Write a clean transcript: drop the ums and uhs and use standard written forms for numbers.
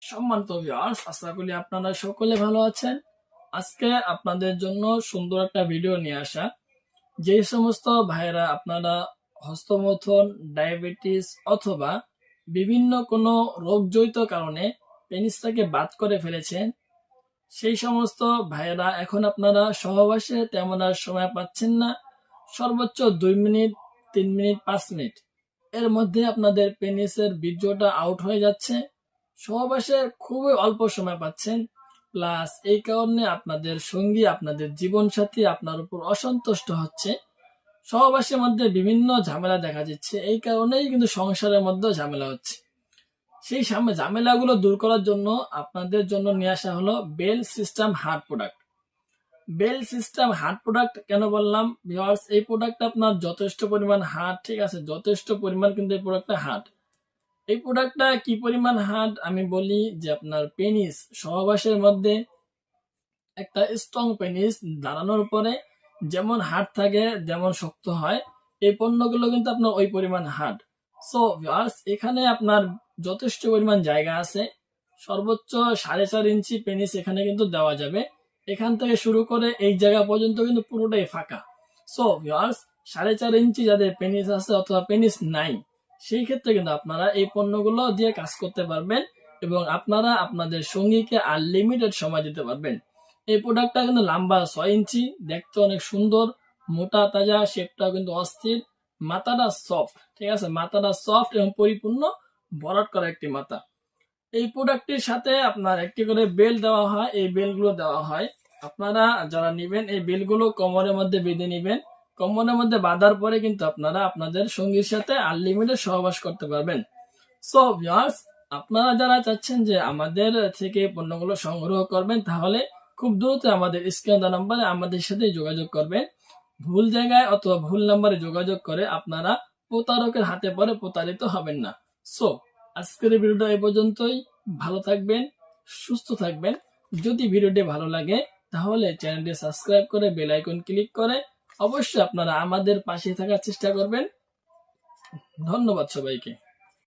সম্মানিত ভিউয়ার্স, আশা করি আপনারা সকলে ভালো আছেন। আজকে আপনাদের জন্য সুন্দর একটা ভিডিও নিয়ে আসা। যে সমস্ত ভাইরা আপনারা হস্তমৈথুন, ডায়াবেটিস অথবা বিভিন্ন কোনো রোগজনিত কারণে পেনিসটাকে বাদ করে ফেলেছেন, সেই সমস্ত ভাইয়েরা এখন আপনারা সহবাসে তেমন আর সময় পাচ্ছেন না। সর্বোচ্চ 2 মিনিট, 3 মিনিট, 5 মিনিট এর মধ্যে আপনাদের পেনিসের বীর্যটা আউট হয়ে যাচ্ছে। সহবাসে খুবই অল্প সময় পাচ্ছেন, প্লাস এই কারণে আপনাদের সঙ্গী, আপনাদের জীবনসাথী আপনার উপর অসন্তুষ্ট হচ্ছে। সহবাসের মধ্যে বিভিন্ন ঝামেলা দেখা যাচ্ছে, এই কারণেই কিন্তু সংসারের মধ্যে ঝামেলা হচ্ছে। সেই ঝামেলাগুলো দূর করার জন্য আপনাদের জন্য নিয়ে আসা হলো bell system heart product. Bell system heart product কেন বললাম ভিউয়ার্স, এই প্রোডাক্ট আপনার যথেষ্ট পরিমাণ হার্ট, ঠিক আছে, যথেষ্ট পরিমাণ কিন্তু এই প্রোডাক্টটা হার্ট। এই প্রোডাক্টটা কি পরিমাণ হার্ড আমি বলি যে আপনার পেনিস সহবাসের মধ্যে একটা স্ট্রং পেনিস দাঁড়ানোর পরে যেমন হার্ড থাকে, যেমন শক্ত হয়, এই পণ্যগুলো কিন্তু আপনার ওই পরিমাণ হার্ড। সো ভিউয়ার্স, এখানে আপনার যথেষ্ট পরিমাণ জায়গা আছে। সর্বোচ্চ 4.5 ইঞ্চি পেনিস এখানে কিন্তু দেওয়া যাবে। এখান থেকে শুরু করে এই জায়গা পর্যন্ত কিন্তু পুরোটাই ফাঁকা। সো ভিউয়ার্স, 4.5 ইঞ্চি যাদের পেনিস আছে অথবা পেনিস নাই, সেই ক্ষেত্রে কিন্তু আপনারা এই পণ্যগুলো দিয়ে কাজ করতে পারবেন এবং আপনারা আপনাদের সঙ্গীকে আনলিমিটেড সময় দিতে পারবেন। এই প্রোডাক্টটা কিন্তু লম্বা 6 ইঞ্চি, দেখতে অনেক সুন্দর, মোটা তাজা, শেপটা কিন্তু অস্থির, মাথাটা সফট, ঠিক আছে, মাথাটা সফট এবং পরিপূর্ণ ভরাট করা একটি মাথা। এই প্রোডাক্টটির সাথে আপনার একটি করে বেল্ট দেওয়া হয়। এই বেল্টগুলো দেওয়া হয়, আপনারা যারা নিবেন এই বেল্টগুলো কোমরের মধ্যে বেঁধে নিবেন। কোমরের মধ্যে বাঁধার পরে কিন্তু আপনারা আপনাদের সঙ্গীর সাথে আনলিমিটেড সহবাস করতে পারবেন। সো ভিউয়ার্স, আপনারা যারা চাচ্ছেন যে আমাদের থেকে পণ্যগুলো সংগ্রহ করবেন, তাহলে খুব দ্রুত আমাদের স্ক্রিনে দেওয়া নম্বরে আমাদের সাথে যোগাযোগ করবেন। ভুল জায়গায় অথবা ভুল নম্বরে যোগাযোগ করে আপনারা প্রতারকের হাতে পড়ে প্রতারিত হবেন না। সো আজকের ভিডিওটা এই পর্যন্তই। ভালো থাকবেন, সুস্থ থাকবেন। যদি ভিডিওটি ভালো লাগে তাহলে চ্যানেলটি সাবস্ক্রাইব করে বেল আইকন ক্লিক করে অবশ্যই আপনারা আমাদের পাশে থাকার চেষ্টা করবেন। ধন্যবাদ সবাইকে।